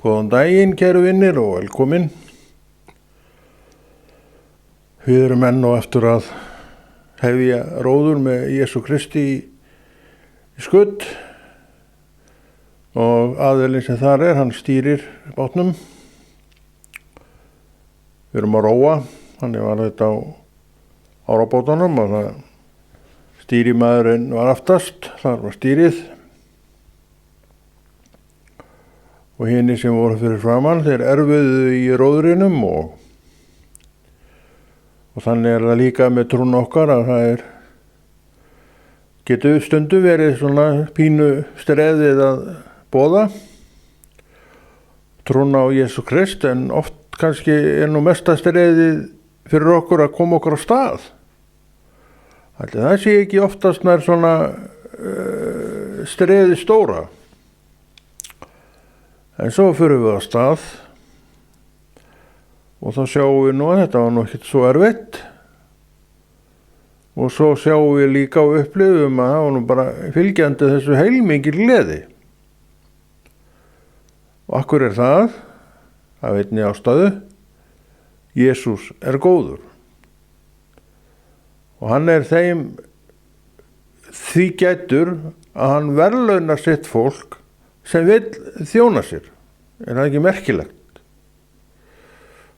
Góðan daginn, kæru vinnir, og velkomin. Við erum enn og eftir að hefja róður með Jesú Kristi í skutt og aðilinn sem þar hann stýrir bátnum. Við erum að róa, þannig var þetta á árabátunum og stýrimaðurinn var aftast, þar var stýrið. Og hinni sem voru fyrir framann, þeir erfuðu í róðrinum og þannig það líka með trúna okkar að það getur stundu verið svona pínu streðið að boða trúna á Jesú Krist, en oft kannski nú mesta streðið fyrir okkur að koma okkur á stað. Það sé ekki oftast nær svona streðið stóra. En svo fyrir við á stað og þá sjáum við nú að þetta var nú ekkert svo erfitt og svo sjáum við líka og upplifum að það var nú bara fylgjandi þessu heilmikil gleði. Og af hverju það? Það einni ástæðu. Jesús góður og hann þeim því gætur að hann verðlaunar sitt fólk sem vill þjóna sér. Það ekki merkilegt?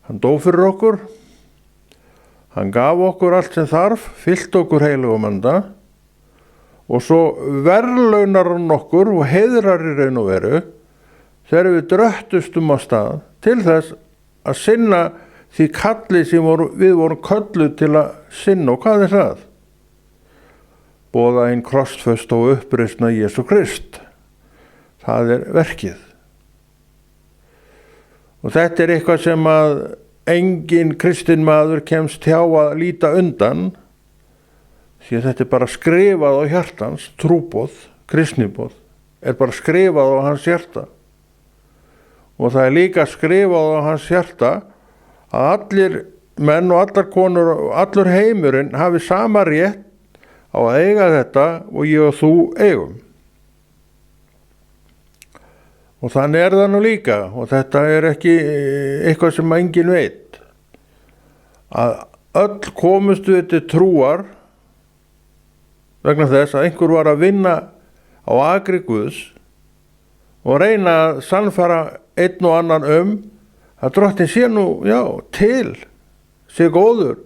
Hann dó fyrir okkur, hann gaf okkur allt sem þarf, fyllt okkur heilugum anda og svo verðlaunar hann okkur og heiðrar í raun og veru þegar við dröttustum á stað til þess að sinna því kalli sem við vorum kölluð til að sinna. Og hvað það? Boða einn krossföst og uppreisna Jesú Krist. Það verkið. Og þetta eitthvað sem að engin kristinn maður kemst hjá að líta undan, því að þetta bara skrifað á hjartans, trúboð, kristniboð, bara skrifað á hans hjarta. Og það líka skrifað á hans hjarta að allir menn og allar konur og allur heimurinn hafi sama rétt á að eiga þetta og ég og þú eigum. Og þannig það nú líka, og þetta ekki eitthvað sem enginn veit, að öll komust við til trúar vegna þess að einhver var að vinna á akri Guðs og reyna að sannfæra einn og annan að drottinn sé nú, til, sé góður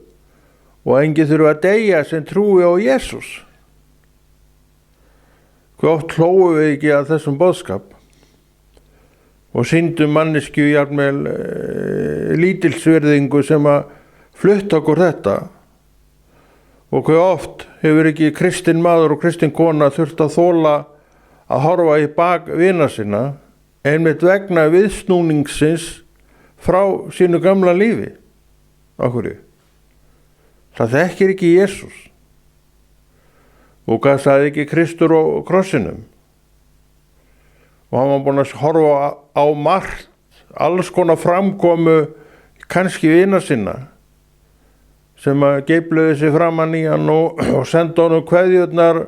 og enginn þurfa að deyja sem trúi á Jesús. Hve oft hlóum við ekki að þessum boðskap og sýndum manneskju jafnvel lítilsvirðingu sem að flutta okkur þetta. Og hve oft hefur ekki kristinn maður og kristinn kona þurft að þola að horfa í bak vina sinna einmitt vegna viðsnúningsins frá sínu gamla lífi. Okkur. Það þekkir ekki Jesús. Og hvað sagði ekki Kristur á krossinum? Og hann var búinn að horfa á margt, alls konar framkomu kannski vina sinna sem að geifluðu sig framan í hann og senda honum kveðjurnar,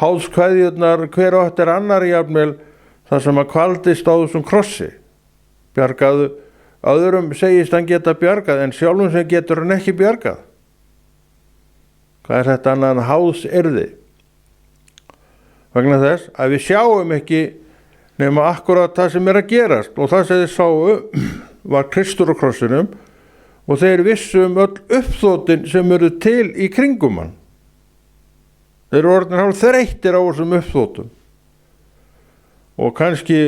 hálskveðjurnar, hver og eftir annar jafnvel, þar sem að kvaldist á þessum krossi. Bjargaðu, öðrum segist hann geta bjargað, en sjálfum sem getur hann ekki bjargað. Hvað þetta annað en hálsyrði? Vegna þess að við sjáum ekki nema akkurat það sem að gerast, og það sem þeir sáu var Kristur á krossinum og þeir vissu öll uppþotin sem eru til í kringum hann. Þeir eru orðnir hálf þreyttir á þessum uppþotum og kannski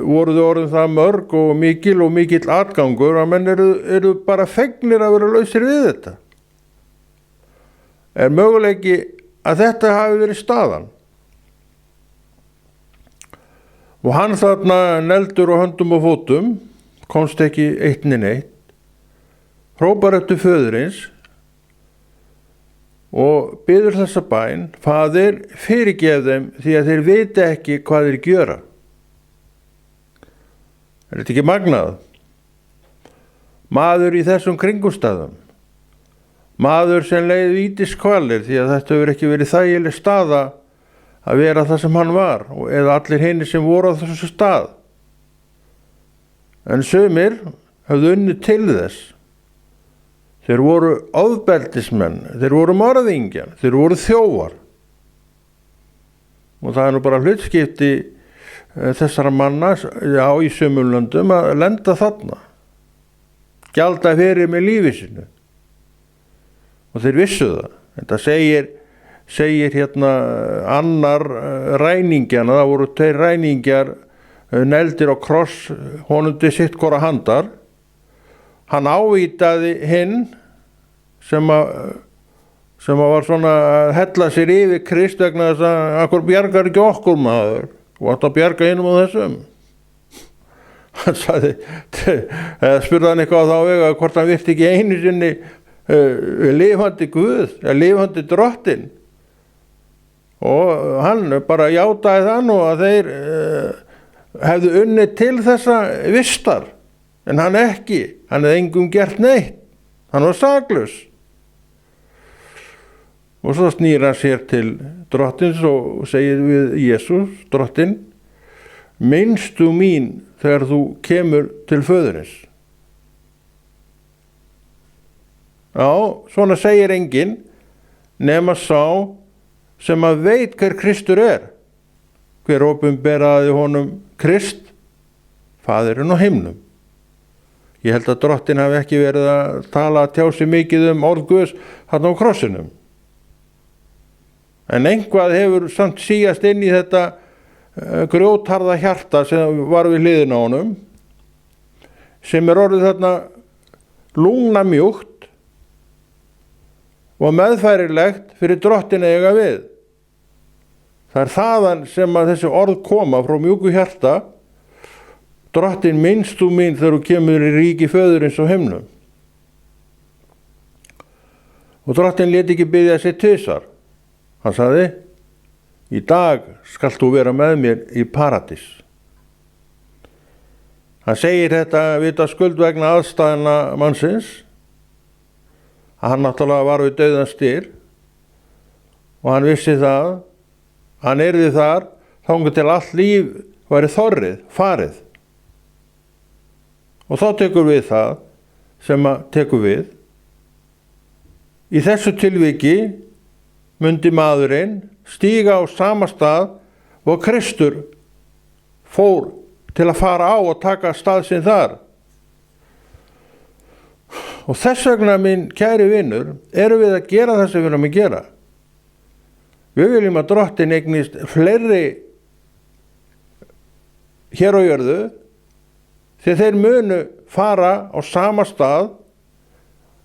voru þau orðin það mörg og mikill atgangur að menn eru bara fegnir að vera lausir við þetta. Möguleiki að þetta hafi verið staðan. Og hann þarna neldur á höndum og fótum, komst ekki eitt né neitt, hrópar eftir föðurins og biður þessa bæn: Faðir, fyrirgef þeim því að þeir vita ekki hvað þeir gjöra. Þetta ekki magnað? Maður í þessum kringumstæðum, maður sem leið vítiskvalir því að þetta hefur ekki verið þægileg staða að vera það sem hann var, eða allir hinir sem voru á þessu stað. en sumir höfðu unnið til þess. Þeir voru ofbeldismenn, þeir voru morðingjar, þeir voru þjófar. Og það nú bara hlutskipti þessara manna í sumum löndum að lenda þarna, gjalda fyrir með lífi sínu. Og þeir vissu það. Þetta segir hérna annar ræningjana, það voru 2 ræningjar negldir á kross, honum til sitt hvora handar. Hann ávítaði hinn sem var svona að hella sér yfir Krist vegna þess að akkur bjargar ekki okkur maður og átt að bjarga einum á þessum. Hann sagði, spurði hann eitthvað á þá vega hvort hann virti ekki einu sinni lifandi Guð, lifandi Drottinn. Og hann bara játaði það nú að þeir hefðu unnið til þessa vistar, en hann ekki. Hann hefði engum gert neitt. Hann var saklaus. Og svo snýr hann sér til Drottins og segir við Jesús, Drottinn, minnst þú mín þegar þú kemur til föðurins. Já, svona segir enginn nema sá sem að veit hver Kristur hver opinberaði honum Krist, Faðirinn á himnum. Ég held að Drottinn hafi ekki verið að tala tjá sig mikið orð Guðs þarna á krossinum. En einhvað hefur samt sígast inn í þetta grjótharða hjarta sem var við hliðina á honum, sem orðið þarna lungnamjúkt og meðfærilegt fyrir Drottinn að eiga við. Það þaðan sem að þessi orð koma frá mjúku hjarta, Drottinn, minnst þú mín þegar þú kemur í ríki föðurins á himnum. Og Drottinn lét ekki biðja sig tvisvar. Hann sagði, í dag skalt þú vera með mér í paradís. Hann segir þetta vitaskuld vegna aðstæðna mannsins, að hann náttúrulega var við dauðans dyr og hann vissi það, hann yrði þar þangað til allt líf væri þorrið, farið. Og þá tekur við það sem að tekur við. Í þessu tilviki mundi maðurinn stíga á sama stað og Kristur fór til að fara á og taka stað sinn þar. Og þess vegna, minn kæri vinur, erum við að gera það sem við erum að gera. Við viljum að Drottinn eignist fleiri hér á jörðu, því þeir munu fara á sama stað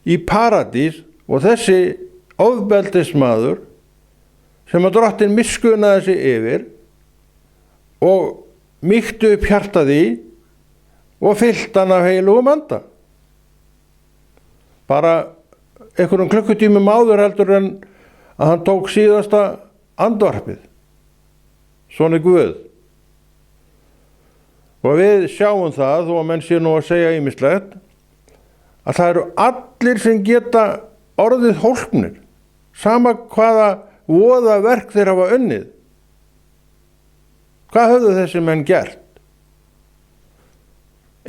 í paradís og þessi ofbeldismaður sem að Drottinn miskunnaði sig yfir og mýktu upp hjartað í og fyllt hann af heilugum anda. Bara einhverjum klukkutímum áður heldur en að hann tók síðasta andvarpið. Svona er Guð. Og við sjáum það, þó að menn sé nú að segja ýmislegt, að það eru allir sem geta orðið hólpnir, sama hvaða voða verk þeir hafa unnið. Hvað höfðu þessi menn gert?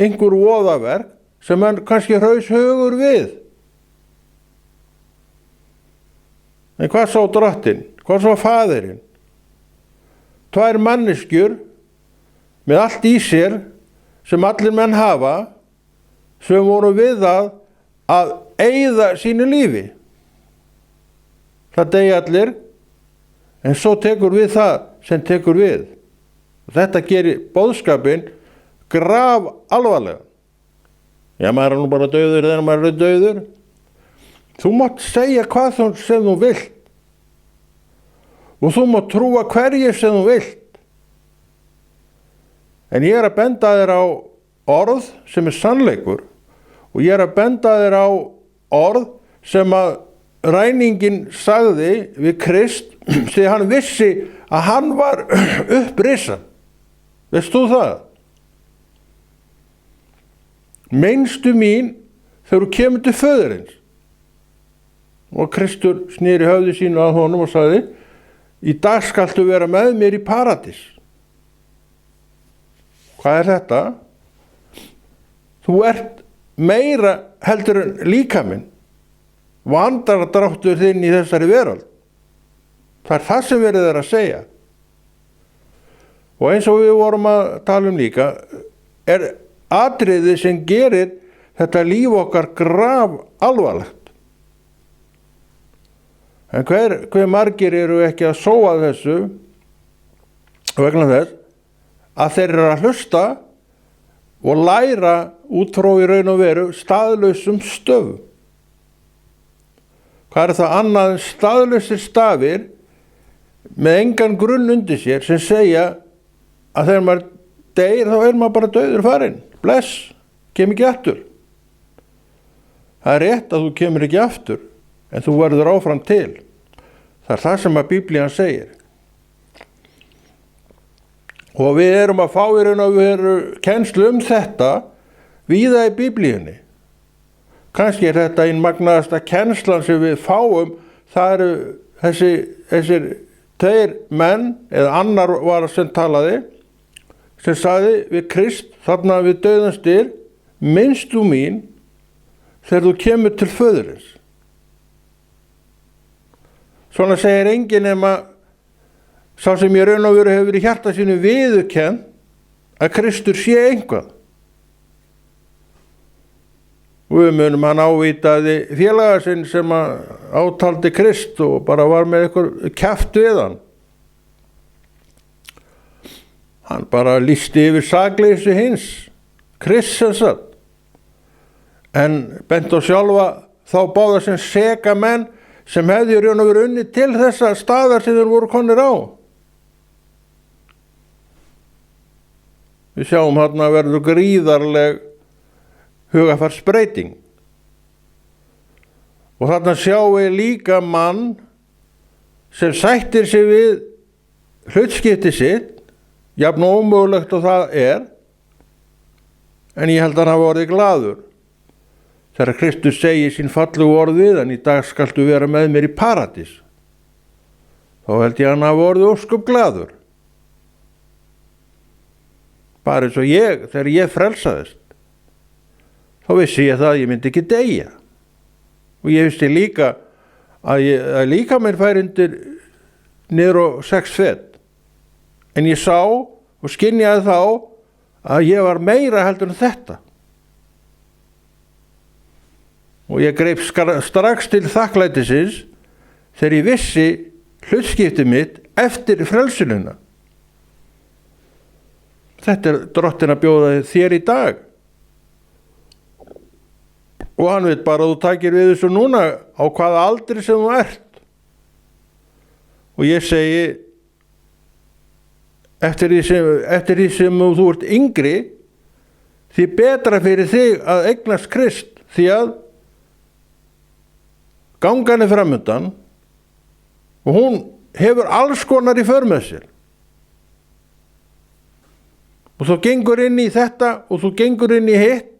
Einhver voðaverk sem hann kannski hraus hugur við. En hvað sá Drottinn? Hvað sá Faðirinn? 2 manneskjur með allt í sér sem allir menn hafa, sem voru við það að eyða sínu lífi. Það deyja allir, en svo tekur við það sem tekur við. Þetta gerir boðskapinn graf alvarlega. Já, maður er nú bara dauður þegar maður er dauður. Þú mátt segja hvað sem þú vilt og þú mátt trúa hverju sem þú vilt. En ég er að benda þér á orð sem er sannleikur og ég er að benda þér á orð sem að ræningin sagði við Krist því hann vissi að hann var upprisan. Veist þú það? Meinstu mín þegar þú kemur til föðurins. Og Kristur sneri höfði sínu að honum og sagði, í dag skaltu vera með mér í paradís. Hvað er þetta? Þú ert meira heldur en líkaminn, vandardráttur þinn í þessari veröld. Það er það sem verið er að segja. Og eins og við vorum að tala líka, er atriði sem gerir þetta líf okkar graf alvarlegt. En hver margir eru ekki að sóa þessu vegna þess að þeir eru að hlusta og læra út frá í raun og veru staðlausum stöfum. Hvað er það annað en staðlausir stafir með engan grunn undir sér sem segja að þegar maður deyr þá er maður bara dauður farinn. Bless, kem ekki aftur. Það er rétt að þú kemur ekki aftur, en þú verður áfram til. Það er það sem að Biblían segir. Og við erum að fá í raun og veru kennslu þetta víða í Biblíunni. Kannski er þetta einn magnaðasta kennslan sem við fáum. Það eru þessir tveir menn, eða annar var sem talaði, sem sagði við Krist, þarna við dauðans dyr, minnst þú mín þegar þú kemur til föðurins. Svona segir enginn nema sá sem í raun og veru hefur í hjarta sínu viðurkennt að Kristur sé eitthvað. Og við munum hann ávítaði félaga sinn sem átaldi Krist og bara var með eitthvað kjaft við hann. Hann bara lýsti yfir sakleysi hins, Krist sem sagt. En bent á sjálfa þá báða sem seka menn sem hefði í raun og veru unni til þessa staðar sem þeir voru konir á. Við sjáum þarna verður gríðarleg hugarfarsbreyting. Og þarna sjáum við líka mann sem sættir sig við hlutskipti sitt, jafn ómögulegt og það er, en ég held að hann hafi orðið glaður. Þegar Kristus segir sín fallegu orð við hann, í dag skaltu vera með mér í paradís. Þá held ég að hann hafi orðið ósköp glaður. Bara eins og ég, þegar ég frelsaðist, þá vissi ég það að ég myndi ekki deyja. Og ég vissi líka að líka mér fær undir niður á 6 fet. En ég sá og skynjaði þá að ég var meira heldur en þetta. Og ég greip strax til þakklætisins þegar ég vissi hlutskipti mitt eftir frelsunina. Þetta er Drottinn að bjóða þér í dag. Og hann veit bara að þú takir við þessu núna á hvaða aldri sem þú ert. Og ég segi, eftir því sem þú ert yngri, því betra fyrir þig að eignast Krist, því að gangan er framundan og hún hefur alls konar í för með sér. Og þú gengur inn í þetta og þú gengur inn í hitt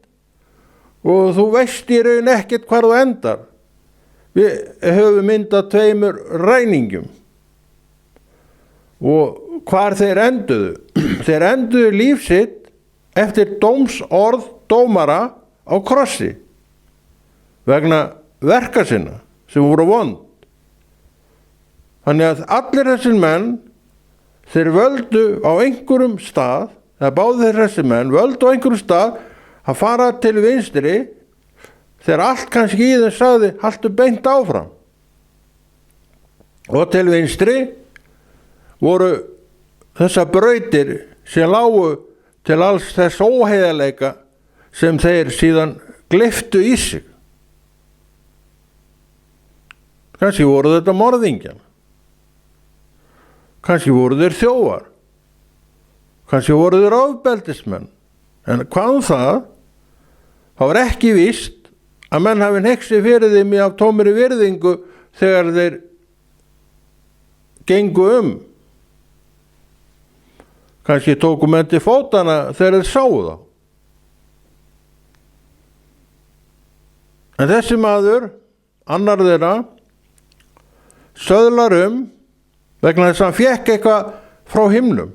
og þú veist í raun ekkert hvar þú endar. Við höfum myndað 2 ræningjum og hvar þeir enduðu. Þeir enduðu líf sitt eftir dómsorð dómara á krossi vegna verka sinna sem voru vond. Þannig að allir þessir menn, þeir völdu á einhverjum stað, eða báðir þessir menn völdu á einhverjum stað að fara til vinstri þegar allt kannski í þeim sagði haltu beint áfram. Og til vinstri voru þessar brautir sem lágu til alls þess óheiðarleika sem þeir síðan gleyptu í sig. Kannski voru þetta morðingjar. Kannski voru þeir þjófar. Kannski voru þeir ofbeldismenn. En hvað það? Það var ekki víst að menn hafi hneigst fyrir þeim af tómri virðingu þegar þeir gengu Kannski tóku menn til fótana þegar þeir sáu þá. En þessi maður, annar þeirra, söðlar vegna þess að hann fékk eitthvað frá himnum.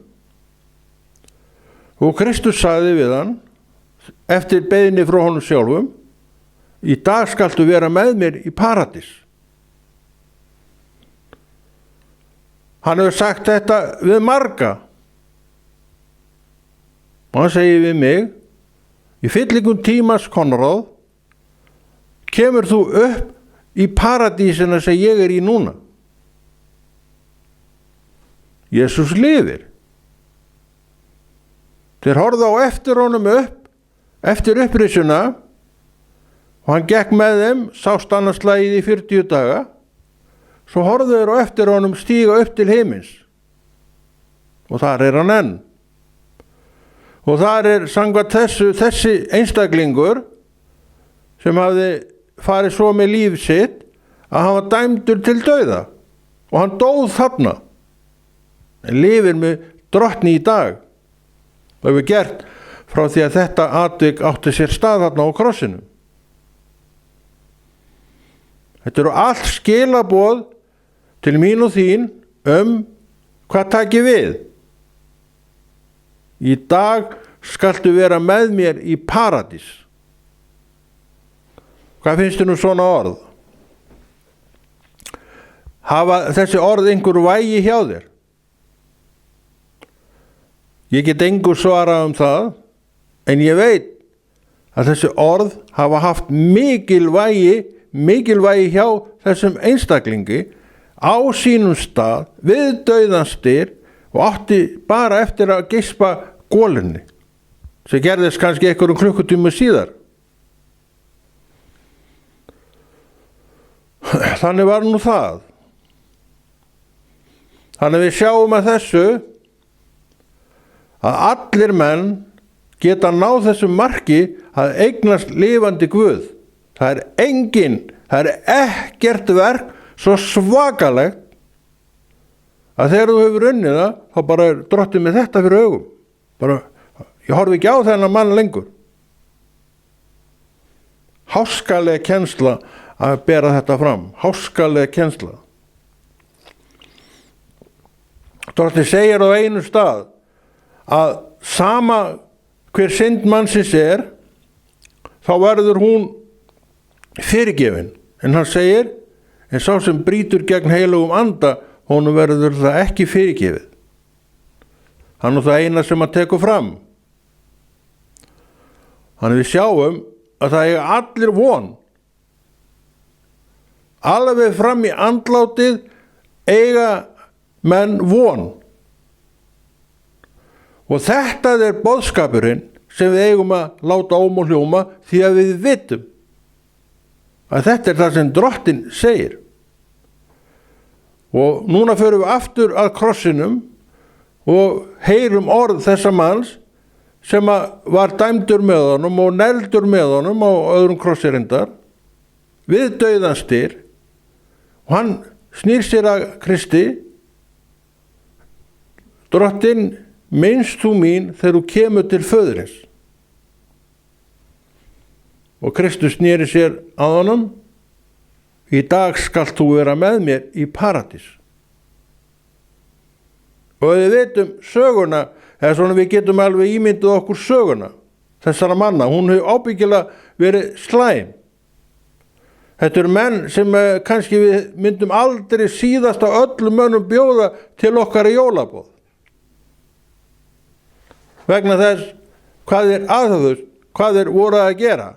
Og Kristus sagði við hann, eftir beiðni frá honum sjálfum: í dag skaltu vera með mér í paradís. Hann hefur sagt þetta við marga. Og hann segir við mig: í fyllingum tímas, Konráð, kemur þú upp í paradísina sem ég er í núna. Jesús lifir. Þeir horfðu á eftir honum eftir upprisuna, og hann gekk með þeim, sást annars slagið í 40 daga. Svo horfðu þeir á eftir honum stíga upp til himins, og þar er hann enn. Og þar er samkvæmt þessi einstaklingur sem hafði farið svo með líf sitt að hann var dæmdur til dauða, og hann dóð þarna, en lifir með Drottni í dag. Það hefur gert frá því að þetta atvik átti sér stað þarna á krossinum. Þetta eru allt skilaboð til mín og þín hvað taki við. Í dag skaltu vera með mér í paradís. Hvað finnst þér svona orð? Hafa þessi orð einhver vægi hjá þér? Ég get engu svarað það, en ég veit að þessi orð hafa haft mikilvægi hjá þessum einstaklingi á sínum stað við dauðans dyr, og átti bara eftir að geispa golunni, sem gerðist kannski einhverjum klukkutíma síðar. Þannig var nú það. Þannig við sjáum að þessu að allir menn geta náð þessu marki að eignast lifandi Guð. Það er ekkert verk svo svakalegt að þegar þú hefur unnið það, þá bara er Drottinn með þetta fyrir augum. Bara, ég horfi ekki á þennan mann lengur. Háskaleg kennsla að bera þetta fram. Háskaleg kennsla. Drottinn segir á einu stað að sama hver synd mannsins er, þá verður hún fyrirgefin. En hann segir: en sá sem brýtur gegn heilugum anda, honum verður það ekki fyrirgefið. Hann er það eina sem að tekur fram. Þannig við sjáum að það eiga allir von. Alveg fram í andlátið eiga menn von. Og þetta er boðskapurinn sem við eigum að láta óm og hljóma, því að við vitum að þetta er það sem Drottinn segir. Og núna förum við aftur að krossinum og heyrum orð þessa manns sem var dæmdur með honum og negldur með honum á öðrum krossi reyndar við dauðans dyr, og hann snýr sér að Kristi: Drottinn, minnst þú mín þegar þú kemur til föðurins. Og Kristus snýri sér að honum: í dag skalt þú vera með mér í paradís. Og við veitum söguna, eða svona við getum alveg ímyndið okkur söguna þessara manna. Hún hefur ábyggilega verið slæm. Þetta eru menn sem kannski við myndum aldrei síðast á öllum mönnum bjóða til okkar í jólaboð, vegna þess hvað þeir aðhöfðust, hvað þeir voru að gera.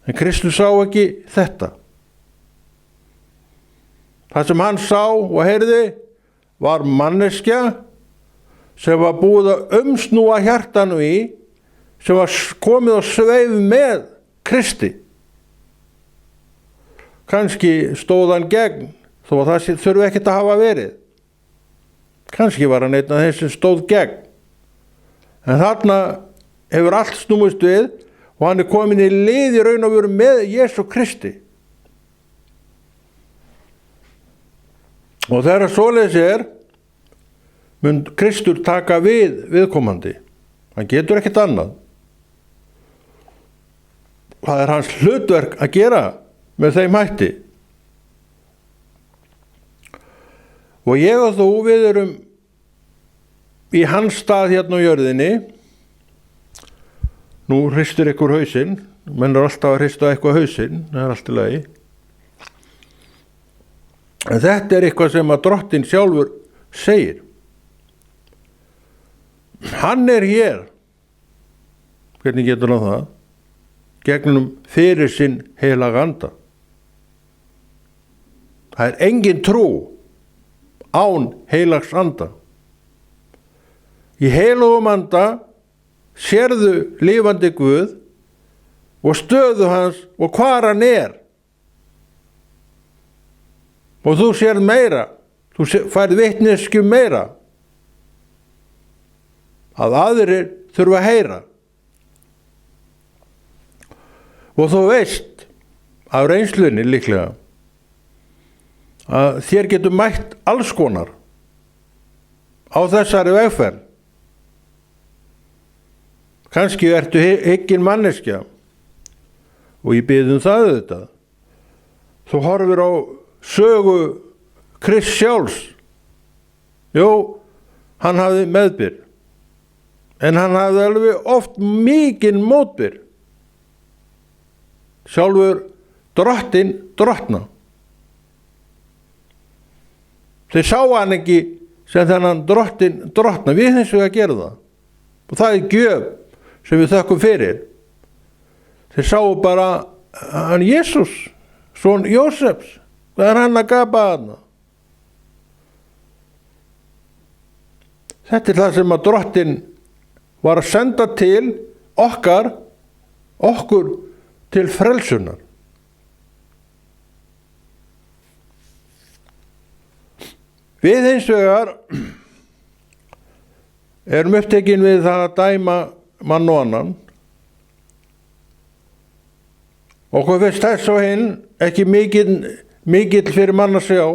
En Kristus sá ekki þetta. Það sem hann sá og heyrði var manneskja sem var búið að umsnúa hjartanu í, sem var komið og sveif með Kristi. Kannski stóð hann gegn, þó að það þurfi ekkert að hafa verið. Kannski var hann einn af þeim sem stóð gegn. En þarna hefur allt snúist við, og hann er komin í lið í raun og veru með Jesú Kristi. Og þegar svoleiðis mun Kristur taka viðkomandi. Hann getur ekkert annað. Það er hans hlutverk að gera með þeim hætti. Og ég og þú, við erum í hans stað hérna á jörðinni, Nú hristir ykkur hausinn, menn er alltaf að hrista eitthvað hausinn, það er allt í lagi. En þetta er eitthvað sem að Drottinn sjálfur segir. Hann er hér. Hvernig getur hann það? Gegnum fyrir sinn heilaga anda. Það er engin trú án heilags anda. Í heilagum anda sérðu lifandi Guð og stöðu hans og hvar hann er. Og þú sérð meira, þú færð vitneskju meira, að aðrir þurfa að heyra. Og þú veist af reynslunni líklega að þér getur mætt alls konar á þessari vegferð. Kannski ertu hyggin manneskja og ég bið það auðvitað. Þú horfir á sögu Krists sjálfs. Jú, hann hafði meðbyr, en hann hafði alveg oft mikinn mótbyr. Sjálfur Drottinn drottna. Þeir sá hann ekki sem þennan Drottinn drottna. Við hins vegar gerum það. Og það er gjöf sem við þökkum fyrir. Þeir sáu bara hann Jesús, son Jósefs. Hvað er hann að gapa þarna? Þetta er það sem að Drottinn var að senda til okkur til frelsunar. Við hins vegar erum upptekin við það að dæma mann og annan. Okkur finnst þess og hinn ekki mikill fyrir mann að sjá.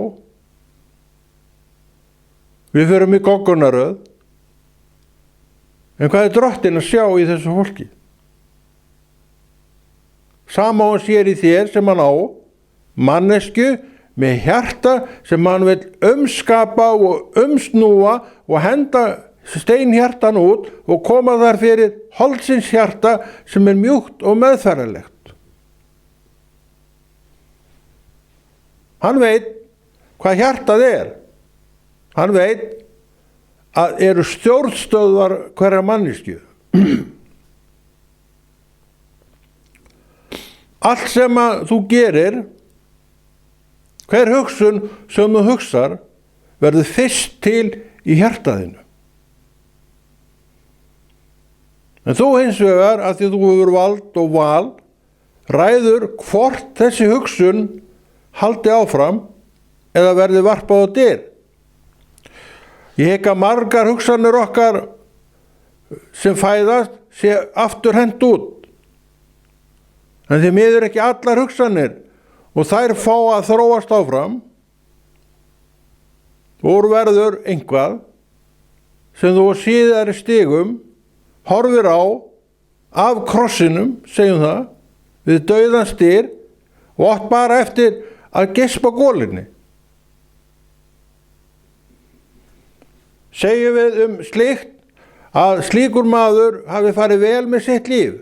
Við förum í goggunaröð. En hvað er Drottinn að sjá í þessu fólki? Sama hann sér í þér sem hann á, mannesku með hjarta sem hann vil umskapa og umsnúa og henda steinhjartan út og koma þar fyrir holdsins hjarta sem er mjúkt og meðferðarlegt. Hann veit hvað hjartað er. Hann veit að eru stjórnstöðvar hverja mannesku. Allt sem að þú gerir, hver hugsun sem þú hugsar, verður fyrst til í hjartaðinu. En þú hins vegar, að því þú hefur vald og val, ræður hvort þessi hugsun haldi áfram eða verði varpað á dyr. Ég hygg að margar hugsanir okkar sem fæðast sé aftur hent út. En því miður ekki allar hugsanir og þær fá að þróast áfram. Úr verður einhvað sem þú á síðari stigum horfir á af krossinum, segjum það, við dauðans dyr og átt bara eftir að gespa gólinni. Segjum við slíkt að slíkur maður hafi farið vel með sitt líf.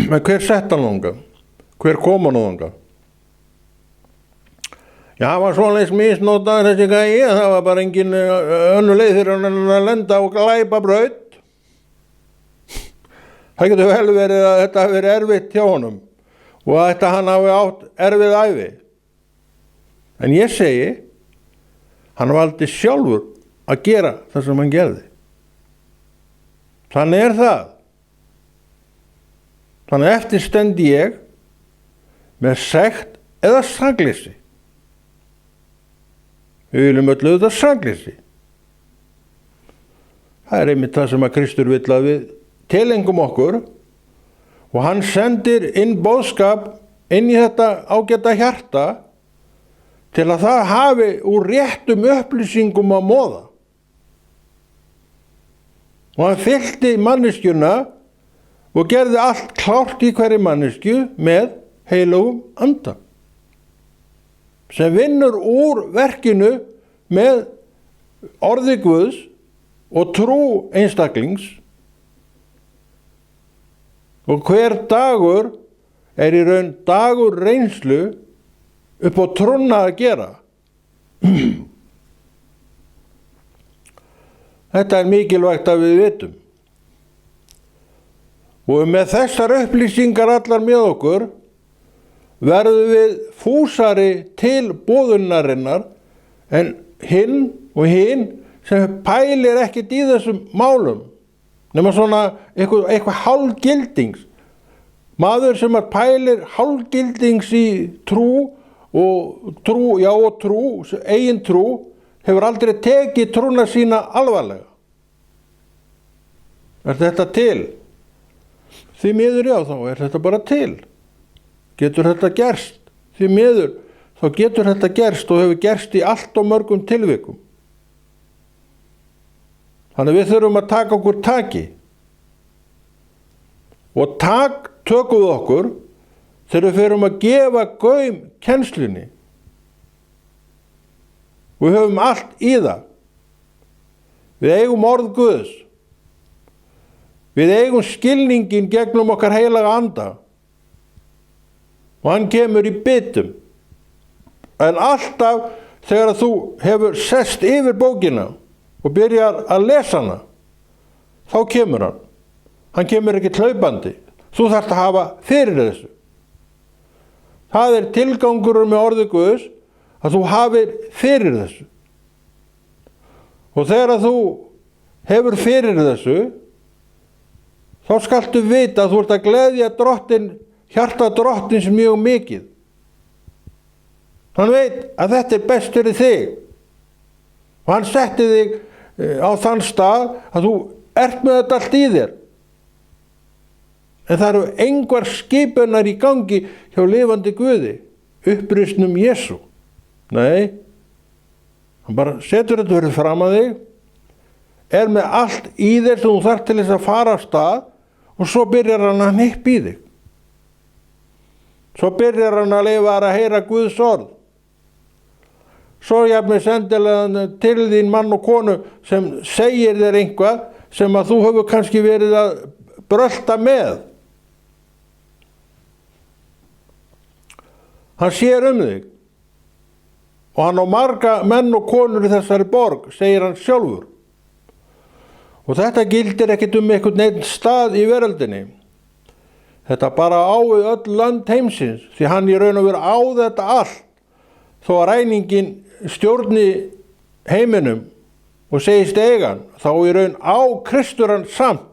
Men hver sett hann þangað? Hver kom hann þangað? Já, það var svoleiðis misnotað þessi gæi, það var bara engin önnur leið fyrir hann að lenda á glæpabraut. Það getur vel verið að þetta hafi verið erfitt hjá honum og að þetta hann hafi átt erfið ævi. En ég segi, hann valdi sjálfur að gera það sem hann gerði. Þannig er það. Þannig eftir stend ég með sekt eða sakleysi. Við viljum öll auðvitað sakleysi. Það er einmitt það sem að Kristur vill að við tilengum okkur og hann sendir inn boðskap inn í þetta ágæta hjarta til að það hafi úr réttum upplýsingum að moða. Og hann fyllti manneskjuna og gerði allt klárt í hverri mannesku með heilagum anda sem vinnur úr verkinu með orði Guðs og trú einstaklings, og hver dagur er í raun dagur reynslu upp á trúna að gera. Þetta er mikilvægt að við vitum. Og með þessar upplýsingar allar með okkur verðum við fúsari til boðunarinnar en hinn og hinn sem pælir ekkert í þessum málum, nema svona eitthvað hálfgildings. Maður sem pælir hálfgildings í trú, eigin trú, hefur aldrei tekið trúna sína alvarlega. Er þetta til? Því miður já, þá er þetta bara til. Getur þetta gerst? Því miður, þá getur þetta gerst og hefur gerst í allt og mörgum tilvikum. Þannig við þurfum að taka okkur taki. Og tökum við okkur þegar við förum að gefa gaum kennslunni. Við höfum allt í það. Við eigum orð Guðs. Við eigum skilningin gegnum okkar heilaga anda. Og hann kemur í bitum. En alltaf þegar þú hefur sest yfir bókina og byrjar að lesa hana, þá kemur hann. Hann kemur ekki hlaupandi. Þú þarft að hafa fyrir þessu. Það er tilgangur með orði Guðs að þú hafir fyrir þessu. Og þegar þú hefur fyrir þessu, þá skaltu vita að þú ert að gleðja hjarta drottins mjög mikið. Hann veit að þetta er best fyrir þig. Og hann setti þig á þann stað að þú ert með þetta allt í þér. En það eru engar skipunar í gangi hjá lifandi Guði, uppreisnum Jesú. Nei, hann bara setur þetta fyrir fram að þig, er með allt í þér sem þú þarf til þess að fara af stað og svo byrjar hann að hnippa í þig. Svo byrjar hann að leyfa að heyra Guðs orð. Svo jafnvel sendilega hann til þín mann og konu sem segir þér eitthvað sem að þú hefur kannski verið að brölta með. Hann sér þig og hann á marga menn og konur í þessari borg, segir hann sjálfur. Og þetta gildir ekkert einhvern einn stað í veröldinni. Þetta bara á við öll lönd heimsins, því hann í raun og veru á þetta allt, þó að ræningin stjórni heiminum og segist eigan, þá í raun á Kristur hann samt.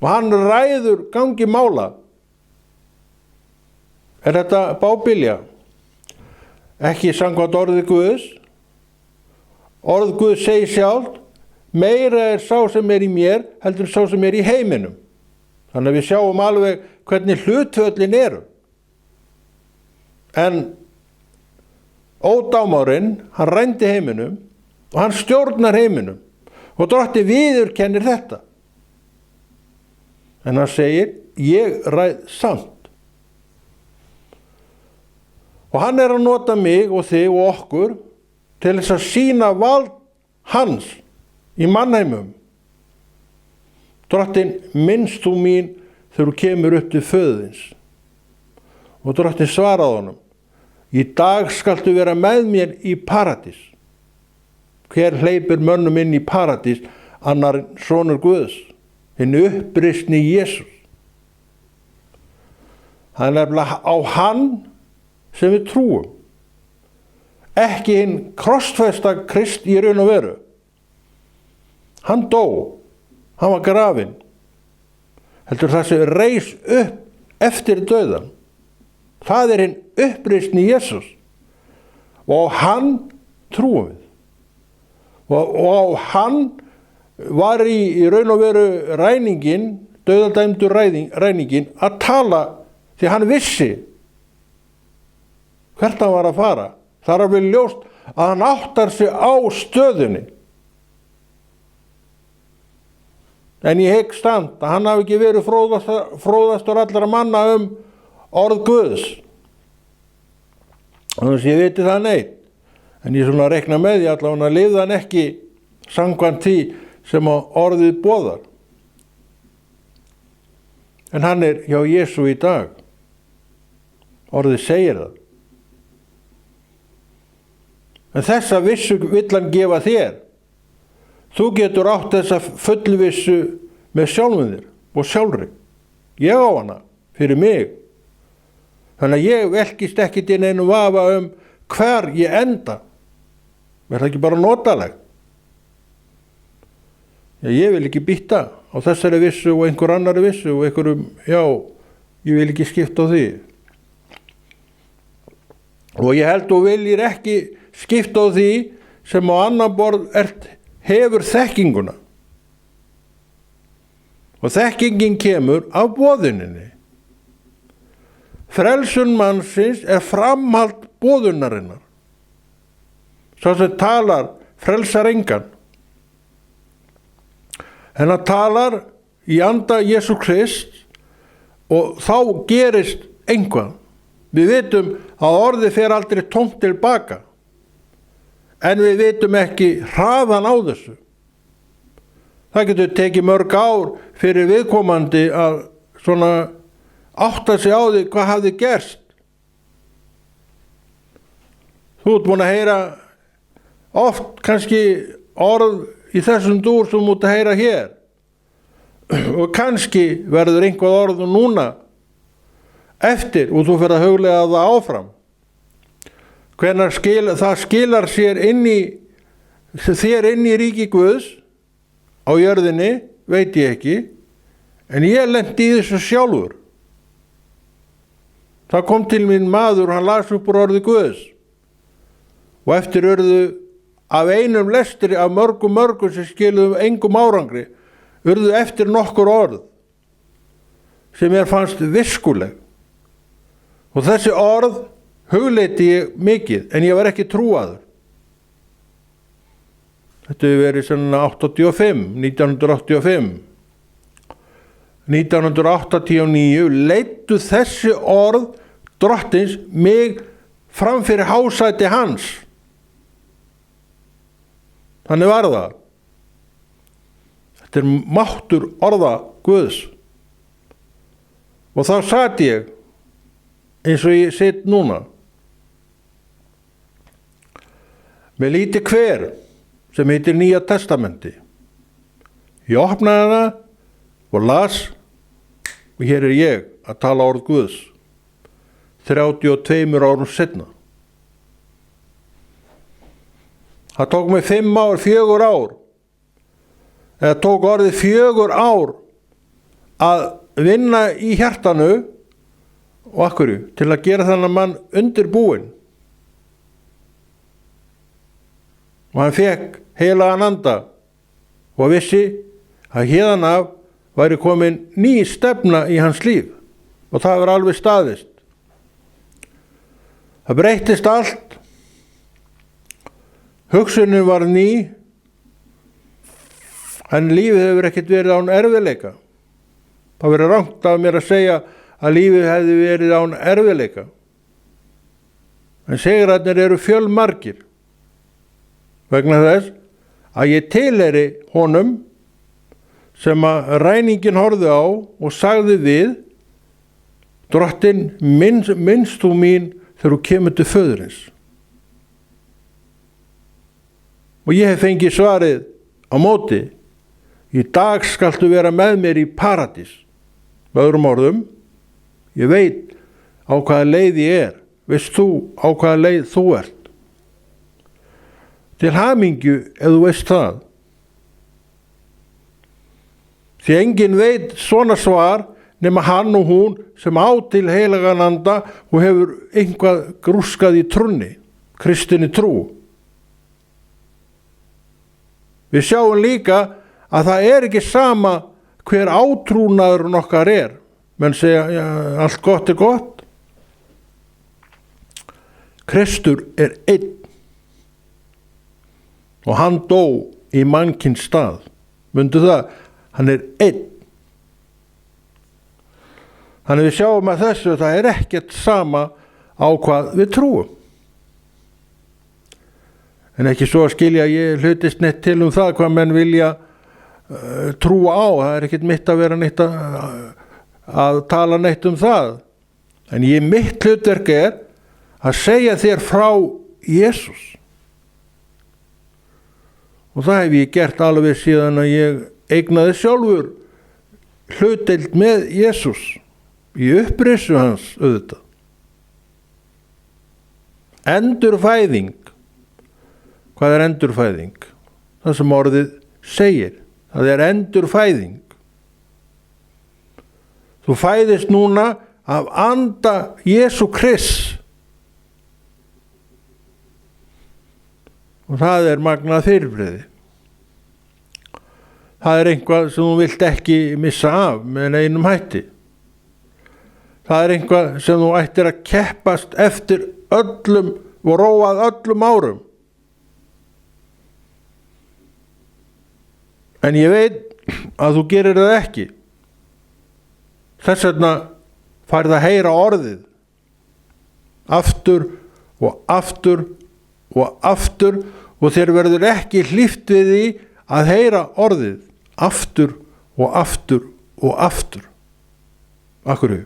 Og hann ræður gangi mála. Er þetta bábilja? Ekki samkvæmt orði Guðs. Orð Guðs segir sjálft, meira er sá sem er í mér heldur sá sem er í heiminum. Þannig að við sjáum alveg hvernig hlutföllin eru. En ódámárinn, hann rændi heiminum og hann stjórnar heiminum og drottinn viðurkennir þetta. En hann segir, ég ræð samt. Og hann er að nota mig og þig og okkur til þess að sýna vald hans í mannheimum. Drottinn, minnst þú mín þegar þú kemur upp til föðins. Og drottinn svaraði honum, í dag skaltu vera með mér í paradís. Hver hleypir mönnum inn í paradís annar sonur Guðs, hinn uppreisni Jesús. Það er nefnilega á hann sem við trúum. Ekki hinn krossfesta Krist í raun og veru. Hann dó, hann var grafinn. Heldur það sem reis upp eftir dauðan. Það er hinn uppreisni Jesús. Og á hann trúum við. Og á hann var í raun og veru ræningin, dauðadæmdur ræningin, að tala því hann vissi hvert hann var að fara. Það er alveg ljóst að hann áttar sig á stöðunni. En ég hygg stand að hann hafi ekki verið fróðastur allra manna orð Guðs. Þannig að ég viti það neitt. En ég svona rekna með því allavega lifði hann ekki samkvæmt því sem orðið boðar. En hann er hjá Jesú í dag. Orðið segir það. En þessa vissu vill hann gefa þér. Þú getur átt þessa fullvissu með sjálfum þér og sjálfri. Ég á hana fyrir mig. Þannig að ég velkist ekkit inn einu vafa hver ég enda. Er það ekki bara notalegt? Ég vil ekki býtta á þessari vissu og einhver annari vissu og einhverjum, ég vil ekki skipta á því. Og ég held þú viljir ekki skipta á því sem á annan borð hefur þekkinguna. Og þekkingin kemur af boðuninni. Frelsun mannsins framhald boðunarinnar. Sá sem talar frelsar engan. En hann talar í anda Jesú Krist og þá gerist einhvað. Við vitum að orðið fer aldrei tómt tilbaka. En við vitum ekki hraðan á þessu. Það getur tekið mörg ár fyrir viðkomandi að svona átta sig á því hvað hafði gerst. Þú ert búin að heyra oft kannski orð í þessum dúr sem þú ert að heyra hér. Og kannski verður einhvað orð núna eftir og þú fer að huglega það áfram. Hvenær það skilar sér þér inn í ríki Guðs á jörðinni, veit ég ekki, en ég lenti í þessu sjálfur. Það kom til mín maður, hann las upp úr orði Guðs og eftir urðu af einum lestri af mörgum sem skiluðu engum árangri, urðu eftir nokkur orð sem fannst viskuleg. Og þessi orð hugleiti ég mikið, en ég var ekki trúaður. Þetta hefur verið svona 1985. 1989 leiddu þessi orð drottins mig fram fyrir hásæti hans. Þannig var það. Þetta máttur orða Guðs. Og þá sat ég eins og ég sitt núna með lítið kver sem heitir Nýja testamenti. Ég opnaði hana og las og hér er ég að tala orð Guðs 32 árum seinna. Það tók mig 4 ár eða tók orðið 4 ár að vinna í hjartanu og akkurju til að gera þennan mann undirbúinn. Og hann fekk heilagan anda og vissi að héðan af væri komin ný stefna í hans líf og það var alveg staðist. Það breyttist allt, hugsunin var ný, en lífið hefur ekkert verið án erfiðleika. Það verður rangt af mér að segja að lífið hefði verið án erfiðleika. En sigrarnir eru fjölmargir vegna þess að ég tilheyri honum sem að ræningin horfði á og sagði við: Drottinn, minnst þú mín þegar þú kemur til föðurins. Og ég hef fengið svarið á móti: í dag skaltu vera með mér í paradís. Með öðrum orðum, ég veit á hvaða leið ég er. Veist þú á hvaða leið þú ert? Til hamingju ef þú veist það. Því enginn veit svona svar nema hann og hún sem á til heilagan anda og hefur eitthvað grúskað í trúnni, kristinni trú. Við sjáum líka að það er ekki sama hver átrúnaðurinn okkar er. Menn segja, ja, allt gott er gott. Kristur er einn og hann dó í mannkins stað. Mundu það, hann er einn. Þannig við sjáum að þessu, það er ekkert sama á hvað við trúum. En ekki svo að skilja að ég hlutist neitt til það hvað menn vilja trúa á. Það er ekkert mitt að vera neitt að tala neitt það. En mitt hlutverk að segja þér frá Jesús. Og það hef ég gert alveg síðan að ég eignaði sjálfur hlutdeild með Jesús í upprisu hans auðvitað. Endurfæðing. Hvað er endurfæðing? Það sem orðið segir. Það er endurfæðing. Þú fæðist núna af anda Jesú Krists. Og það er magnað fyrirbrigði. Það er eitthvað sem þú vilt ekki missa af með neinum hætti. Það er eitthvað sem þú ættir að keppast eftir öllum og róað öllum árum. En ég veit að þú gerir það ekki. Þess vegna færð að heyra orðið aftur og aftur og aftur og þér verður ekki hlíft við því að heyra orðið aftur og aftur og aftur. Af hverju?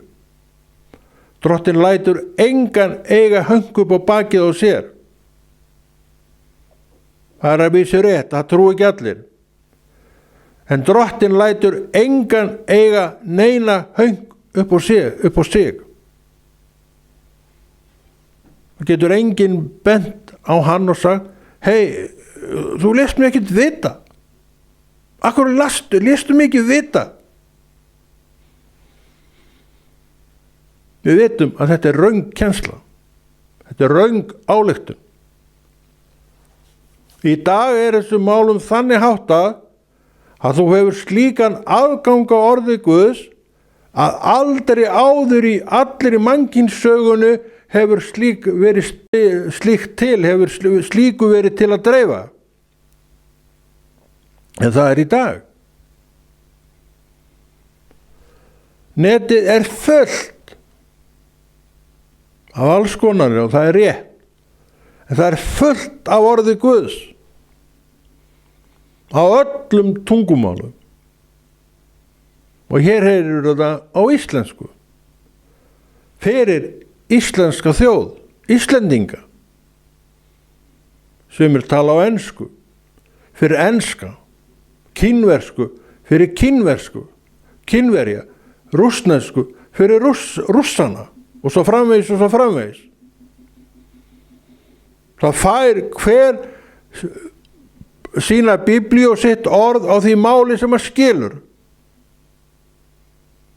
Drottinn lætur engan eiga höng upp á bakið á sér. Það er að vísu rétt, það trúi ekki allir. En Drottinn lætur engan eiga neina höng upp á sig. Það getur enginn bent á hann og sagt, hei, þú lést mig ekkert vita. Akkur lestu mig ekki vita. Við vitum að þetta er röng kennsla. Þetta er röng ályktun. Í dag er þessum málum þannig háttað að þú hefur slíkan aðgang á orði Guðs að aldrei áður í allri mannkynssögunu hefur slíku verið til að dreifa. En það er í dag. Netið er fullt af alls konar og það er rétt. En það er fullt af orði Guðs á öllum tungumálum. Og hér heyrir þetta á íslensku. Fyrir íslenska þjóð, Íslendinga. Sumir tala á ensku, fyrir enska, kínversku, fyrir kínversku, kínverja, rússnesku, fyrir rússana og svo framvegis og svo framvegis. Það fær hver sína biblíu og sitt orð á því máli sem að skilur.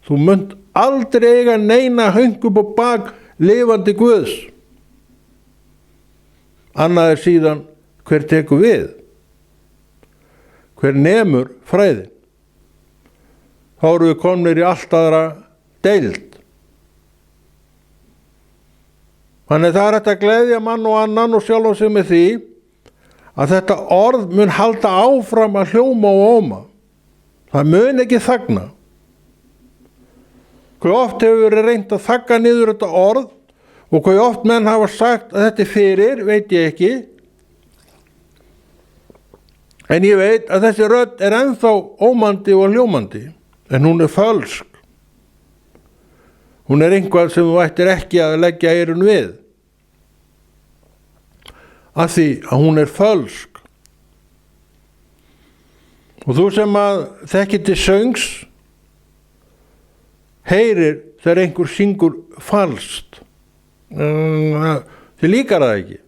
Þú munt aldrei eiga neina höng upp á bak lifandi Guðs. Annað er síðan hver tekur við, hver nemur fræðin. Þá eru við komnir í allt aðra deild. Þannig það er hægt að gleðja mann og annan og sjálfan sig með því að þetta orð mun halda áfram að hljóma og óma. Það mun ekki þagna. Hve oft hefur verið reynt að þagga niður þetta orð og hve oft menn hafa sagt að þetta er fyrir, veit ég ekki. En ég veit að þessi rödd er ennþá ómandi og hljómandi, en hún er fölsk. Hún er eitthvað sem þú ættir ekki að leggja eyrun við. Af því að hún er fölsk. Og þú sem að þekkir til söngs, heyrir þegar einhver syngur falskt. Þið líkar það ekki.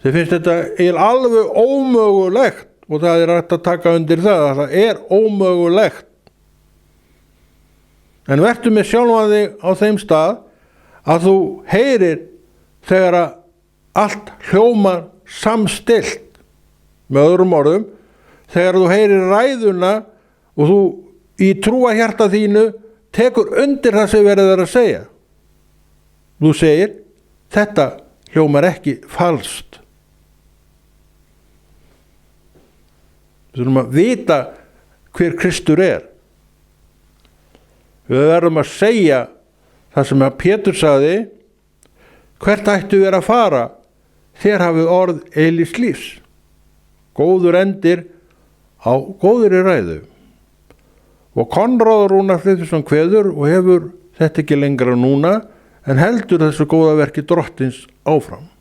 Þið finnst þetta alveg ómögulegt og það er hægt að taka undir það að það er ómögulegt. En vertu með sjálfan þig á þeim stað að þú heyrir þegar að allt hljómar samstillt. Með öðrum orðum, þegar þú heyrir ræðuna og þú í trúarhjarta þínu tekur undir það sem verið að segja. Þú segir, þetta hljómar ekki falskt. Við þurfum að vita hver Kristur er. Við verðum að segja það sem að Pétur sagði, hvert ættu við að fara þér hafið orð eilífs lífs. Góður endir á góðri ræðu. Og Konráð Rúnar Friðriksson kveður og hefur þetta ekki lengra núna en heldur þessu góða verki Drottins áfram.